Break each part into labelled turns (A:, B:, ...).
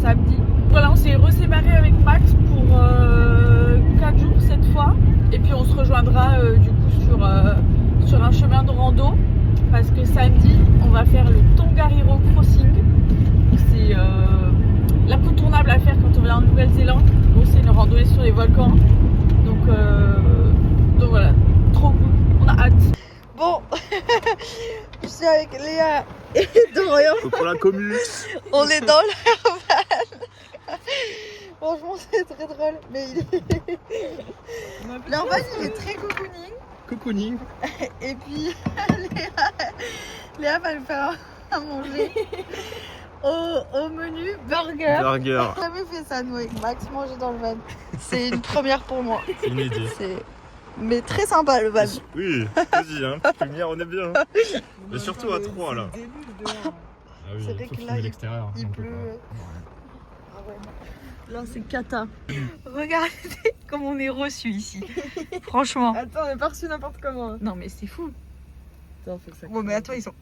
A: samedi. Voilà, on s'est reséparés avec Max pour 4 jours cette fois. Et puis on se rejoindra du coup sur un chemin de rando. Parce que samedi, on va faire le Tongariro Crossing. C'est l'incontournable à faire quand on vient en Nouvelle-Zélande. Bon, c'est une randonnée sur les volcans. Donc voilà, trop cool. On a hâte. Bon, je suis avec Léa et Dorian.
B: Pour la commu.
A: On est dans leur van. Franchement, c'est très drôle. Mais leur van, il est très cocooning.
B: Cocooning.
A: Et puis, Léa va nous faire à manger. Au menu burger.
B: Burger.
A: On n'a jamais fait ça, nous, avec Max, manger dans le van. C'est une première pour moi.
B: C'est inédit.
A: Mais très sympa le van.
B: Oui, vas-y, hein, petite lumière, on est bien. Mais surtout à 3 là. Ah oui,
A: C'est vrai
B: faut
A: que là,
B: filmer l'extérieur.
A: il
B: on peut
A: pleut.
B: pas.
A: Ah ouais, non. Là, c'est cata. Regardez comme on est reçu ici. Franchement.
C: Attends, on est pas reçu n'importe comment.
A: Non, mais c'est fou.
C: Attends, faut que ça.
A: Bon, mais attends, ils sont.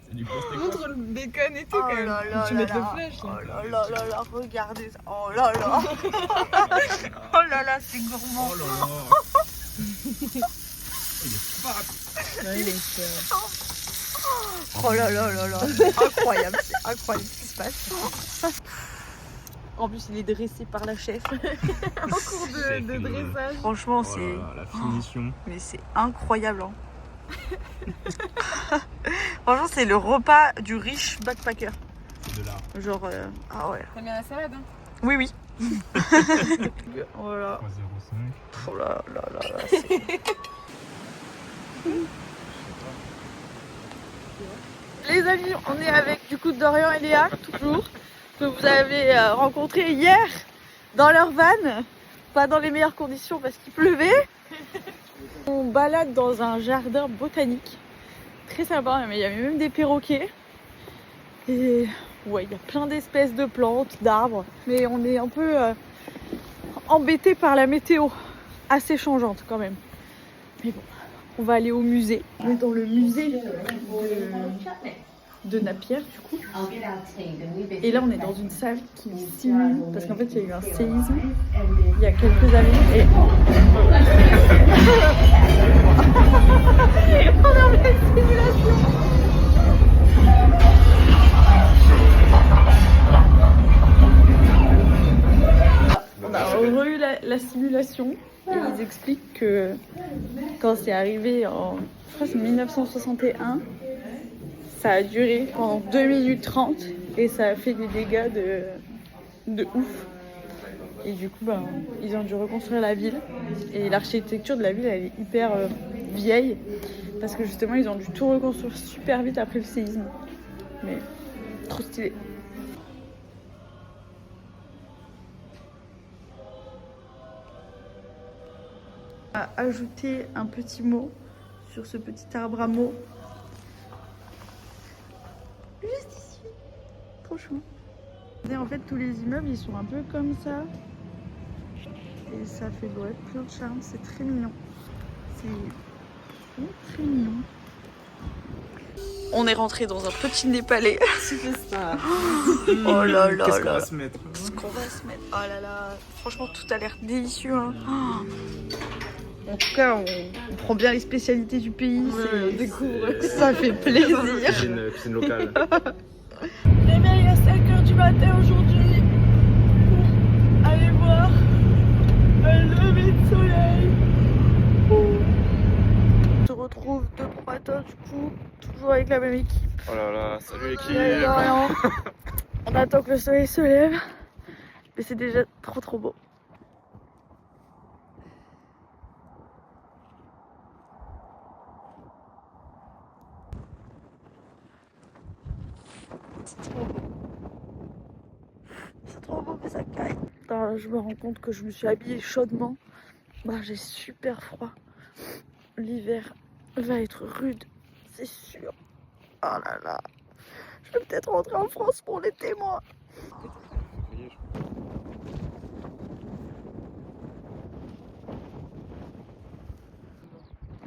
B: C'est du gros steak.
C: Montre le bacon et tout quand même.
A: là là
C: Tu
A: là
C: mets
A: là.
C: le flash.
A: Oh là là là là, regardez ça. Oh là là. Oh là là, c'est gourmand.
B: Oh là là. Il est fat.
C: Ouais, il est
A: Oh là là là là. Incroyable, c'est incroyable ce qui se passe. En plus, il est dressé par la chef.
C: en cours
B: C'est
C: de
B: fait le-
C: dressage.
A: Franchement,
B: Oh là là, la finition.
A: Mais c'est incroyable. Hein. Franchement, c'est le repas du riche backpacker.
B: C'est de l'art.
A: Genre, ah ouais.
C: T'aimes bien la salade hein?
A: Oui, oui. Voilà.
B: 3,05.
A: Oh là là là là. c'est- Les amis, on est avec du coup Dorian et Léa, toujours, que vous avez rencontrés hier dans leur van. Pas dans les meilleures conditions parce qu'il pleuvait. On balade dans un jardin botanique. Très sympa, mais il y avait même des perroquets. Et ouais, il y a plein d'espèces de plantes, d'arbres. Mais on est un peu embêté par la météo. Assez changeante quand même. Mais bon, on va aller au musée. On est dans le musée de Napier du coup. Et là on est dans une salle qui simule, parce qu'en fait il y a eu un séisme il y a quelques années. Et... on est en pleine simulation. On a re-eu la simulation et ils expliquent que quand c'est arrivé en, je crois que c'est 1961, ça a duré pendant 2 minutes 30 et ça a fait des dégâts de ouf. Et du coup, ben, ils ont dû reconstruire la ville. Et l'architecture de la ville, elle est hyper vieille parce que justement, ils ont dû tout reconstruire super vite après le séisme. Mais trop stylé. À ajouter un petit mot sur ce petit arbre à mots. Juste ici. Trop chou. Et en fait, tous les immeubles, ils sont un peu comme ça. Et ça fait ouais, plein de charme. C'est très mignon. C'est très mignon. On est rentré dans un petit Népalais.
C: Tu fais ça.
A: Oh là là
B: Qu'est-ce qu'on
A: là.
B: va se mettre?
A: Qu'est-ce qu'on va se mettre? Oh là là. Franchement, tout a l'air délicieux. Hein. Oh. En tout cas, on prend bien les spécialités du pays.
C: Ouais, on découvre.
A: Ça fait plaisir.
B: Cuisine locale.
A: Réveil à 5h du matin aujourd'hui pour aller voir un lever de soleil. On se retrouve 2-3 matins du coup, toujours avec la même équipe.
B: Oh là là, salut l'équipe.
A: Rien. On attend que le soleil se lève, mais c'est déjà trop trop beau. C'est trop beau que ça caille. Alors, je me rends compte que je me suis habillée chaudement. Bah, j'ai super froid. L'hiver va être rude, c'est sûr. Oh là là. Je vais peut-être rentrer en France pour l'été, moi.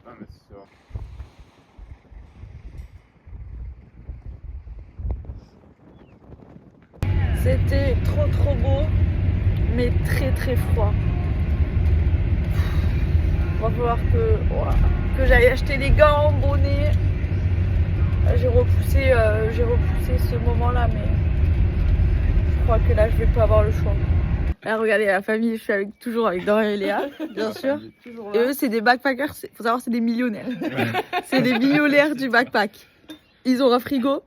B: Ah, mais c'est ça.
A: C'était trop beau, mais très froid. Il va falloir que j'aille acheter les gants, bonnet. J'ai repoussé ce moment-là, mais je crois que là je vais pas avoir le choix. Là, regardez la famille, je suis toujours avec Dorian et Léa, bien sûr. Et eux, c'est des backpackers, faut savoir, c'est des millionnaires. C'est des millionnaires du backpack. Ils ont un frigo.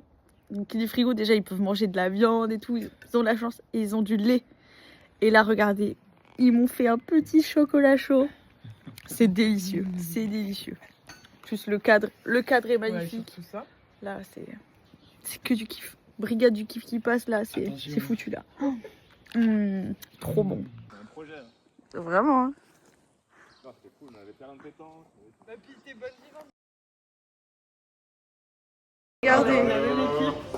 A: Donc, qui dit frigo, déjà, ils peuvent manger de la viande et tout. Ils ont de la chance. Et ils ont du lait. Et là, regardez, ils m'ont fait un petit chocolat chaud. C'est délicieux. C'est délicieux. Juste le cadre est magnifique.
C: Ouais, ça.
A: Là, c'est que du kiff. Brigade du kiff qui passe, là, c'est foutu, là. Trop bon.
B: C'est un projet. Hein.
A: Vraiment, hein.
B: Non, c'était cool, on avait terrain de pétanque.
A: Regardez.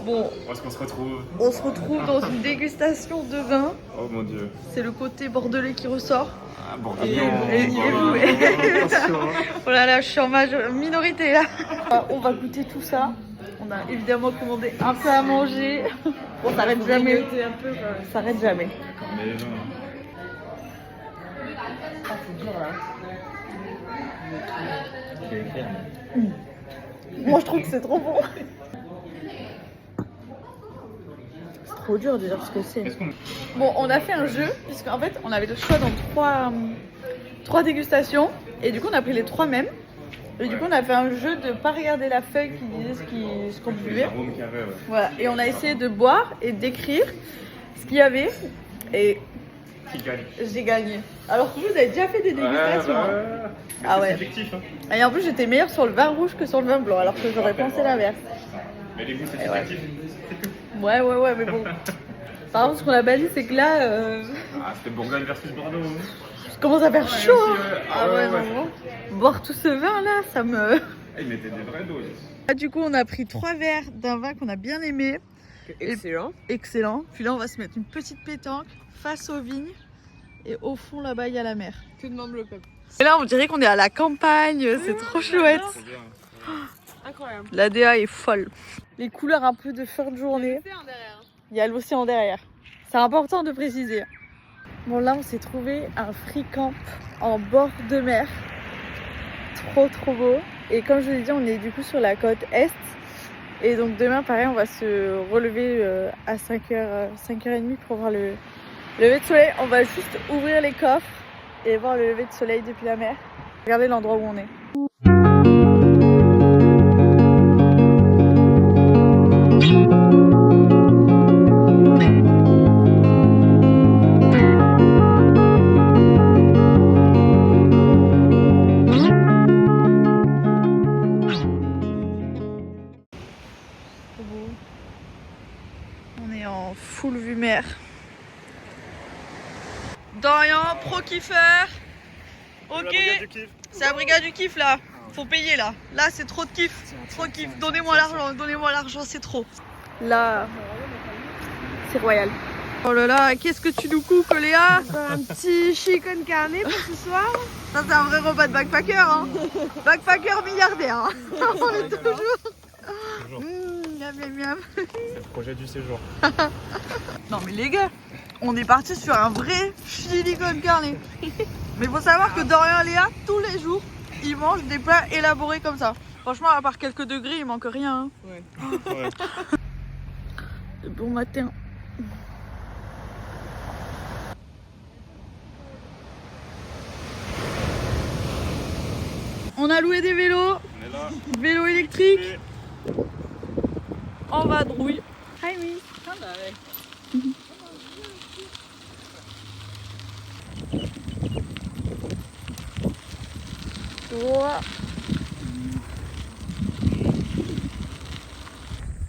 A: Bon,
B: Où est-ce qu'on se retrouve?
A: on se retrouve dans une dégustation de vin.
B: Oh mon dieu.
A: C'est le côté bordelais qui ressort.
B: Ah, bourguignon.
A: Et vous.
B: Attention.
A: Oh là là, je suis en minorité là. On va goûter tout ça. On a évidemment commandé un peu à manger. On s'arrête jamais. On s'arrête jamais.
B: Mais non.
A: Moi je trouve que c'est trop bon. C'est trop dur de dire ce que c'est.
B: Est-ce qu'on...
A: Bon, on a fait un jeu, puisqu'en fait on avait le choix dans trois dégustations. Et du coup on a pris les trois mêmes. Et du coup on a fait un jeu de pas regarder la feuille qui disait ce qu'on buvait. Voilà. Et on a essayé de boire et d'écrire ce qu'il y avait. Et j'ai gagné. Alors que vous avez déjà fait des dégustations. Ah ouais.
B: C'est effectif. Hein.
A: Et en plus j'étais meilleure sur le vin rouge que sur le vin blanc, alors que j'aurais pensé l'inverse.
B: Mais les goûts c'est
A: Ouais.
B: effectif.
A: Ouais, mais bon. Par contre, ce qu'on a pas dit, c'est que là,
B: Ah, c'était Bourgogne versus Bordeaux.
A: je commence à faire chaud.
B: aussi,
A: Hein.
B: ouais.
A: Ah ouais, non. Boire tout ce vin là, ça me.
B: Ah, ils mettaient des vraies doses.
A: Du coup, on a pris 3 verres d'un vin qu'on a bien aimé.
C: Excellent.
A: Excellent. Puis là, on va se mettre une petite pétanque face aux vignes. Et au fond, là-bas, il y a la mer.
C: Que demande le peuple?
A: Et là, on dirait qu'on est à la campagne. C'est trop chouette.
B: Trop bien.
C: Incroyable.
A: La DA est folle. Les couleurs un peu de fin de journée. Il y a l'océan derrière. C'est important de préciser. Bon, là, on s'est trouvé un free camp en bord de mer. Trop beau. Et comme je vous l'ai dit, on est du coup sur la côte est. Et donc demain, pareil, on va se relever à 5h30 pour voir le lever de soleil. On va juste ouvrir les coffres et voir le lever de soleil depuis la mer. Regardez l'endroit où on est. On est en full vue mer. Dorian, pro kiffeur. Ok, c'est la brigade du kiff là. Faut payer là. Là c'est trop de kiff. Trop de kiff. Donnez-moi l'argent, c'est trop. Là, c'est royal. Oh là là, qu'est-ce que tu nous coupes, Léa?
C: Un petit chicken carné pour ce soir.
A: Ça c'est un vrai repas de backpacker, hein. Backpacker milliardaire. Hein. On est toujours. Miam miam miam.
B: C'est le projet du séjour.
A: Non mais les gars, on est parti sur un vrai chili con carne. Mais faut savoir que Dorian et Léa, tous les jours, ils mangent des plats élaborés comme ça. Franchement, à part quelques degrés, il manque rien. Hein.
B: Ouais.
A: Bon matin. On a loué des vélos,
B: On est là.
A: vélos électriques, en vadrouille. Hi Miss. Wow.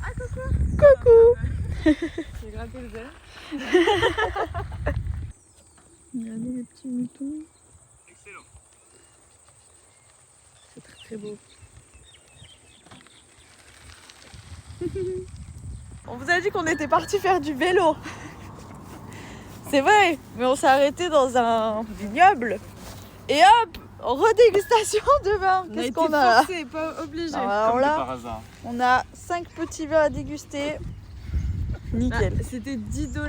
C: Ah coucou.
A: Coucou.
C: J'ai gratté le verre.
A: Regardez les petits moutons.
B: Excellent.
A: C'est très beau. On vous a dit qu'on était parti faire du vélo. C'est vrai, mais on s'est arrêté dans un vignoble. Et hop, redégustation de vin. Qu'est-ce qu'on a?
C: forcé, pas obligé.
A: Alors
B: Comme
A: là,
B: par hasard.
A: on a 5 petits vins à déguster. Nickel.
C: C'était 10 $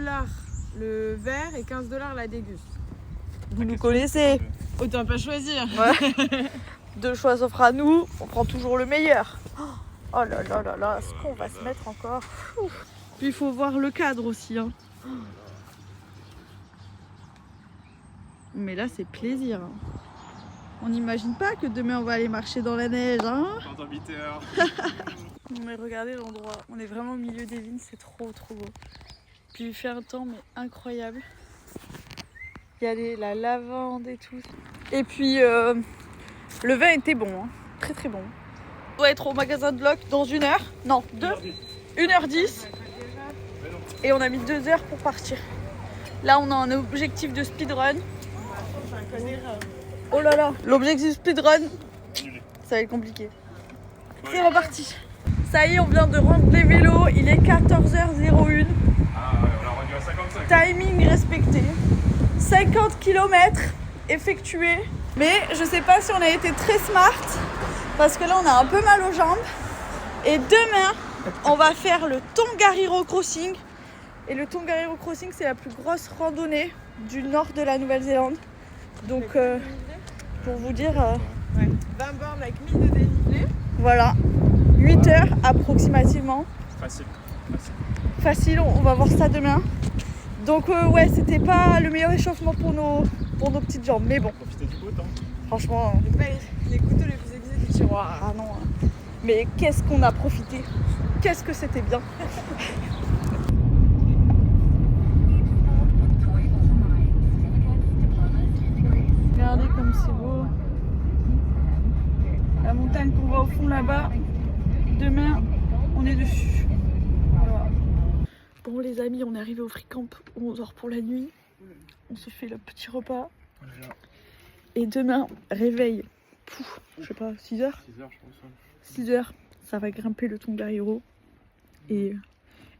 C: le verre et 15 $ la déguste.
A: Vous nous connaissez.
C: Autant pas choisir.
A: Ouais. Deux choix s'offrent à nous, on prend toujours le meilleur. Oh là là là là, est-ce qu'on va se mettre encore? Ouf. Puis il faut voir le cadre aussi. Hein. Mais là c'est plaisir. Hein. On n'imagine pas que demain on va aller marcher dans la neige. Hein.
B: Pendant 8 heures.
A: Mais regardez l'endroit, on est vraiment au milieu des vignes, c'est trop beau. Puis il fait un temps mais incroyable. Il y a la lavande et tout. Et puis le vin était bon, hein. Très très bon. On doit être au magasin de Bloc dans 1 heure. Non, 1h10. Et on a mis 2 heures pour partir. Là on a un objectif de speedrun. Oh là là, l'objectif speedrun, ça va être compliqué. C'est reparti. Ça y est, on vient de rendre les vélos. Il est 14h01.
B: Ah ouais, on l'a rendu à 55.
A: Timing respecté. 50 km effectués. Mais je sais pas si on a été très smart. Parce que là, on a un peu mal aux jambes. Et demain, on va faire le Tongariro Crossing. Et le Tongariro Crossing, c'est la plus grosse randonnée du nord de la Nouvelle-Zélande. Donc, pour vous dire...
C: 20 bornes avec 1000 de dénivelé.
A: Voilà. 8 heures approximativement.
B: Facile.
A: Facile, on va voir ça demain. Donc ouais, c'était pas le meilleur échauffement pour nos petites jambes. Mais bon,
B: Profitez du beau temps.
A: franchement...
C: Pas les couteaux les plus aiguisés du tiroir.
A: Ah non. Hein. Mais qu'est-ce qu'on a profité. Qu'est-ce que c'était bien. Regardez comme c'est beau. La montagne qu'on voit au fond là-bas. Demain, on est dessus. Voilà. Bon les amis, on est arrivé au free camp, on dort pour la nuit. On se fait le petit repas. Et demain, réveil. Pouf, je sais pas, 6 heures
B: 6 heures, je pense.
A: 6 heures, ça va grimper le Tongariro. Et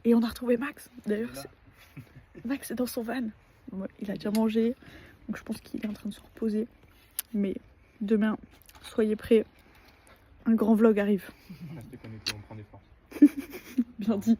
A: on a retrouvé Max. D'ailleurs, Max est dans son van. Ouais, il a déjà mangé, donc je pense qu'il est en train de se reposer. Mais demain, soyez prêts. Un grand vlog arrive.
B: Restez connectés, on prend des forces.
A: Bien dit.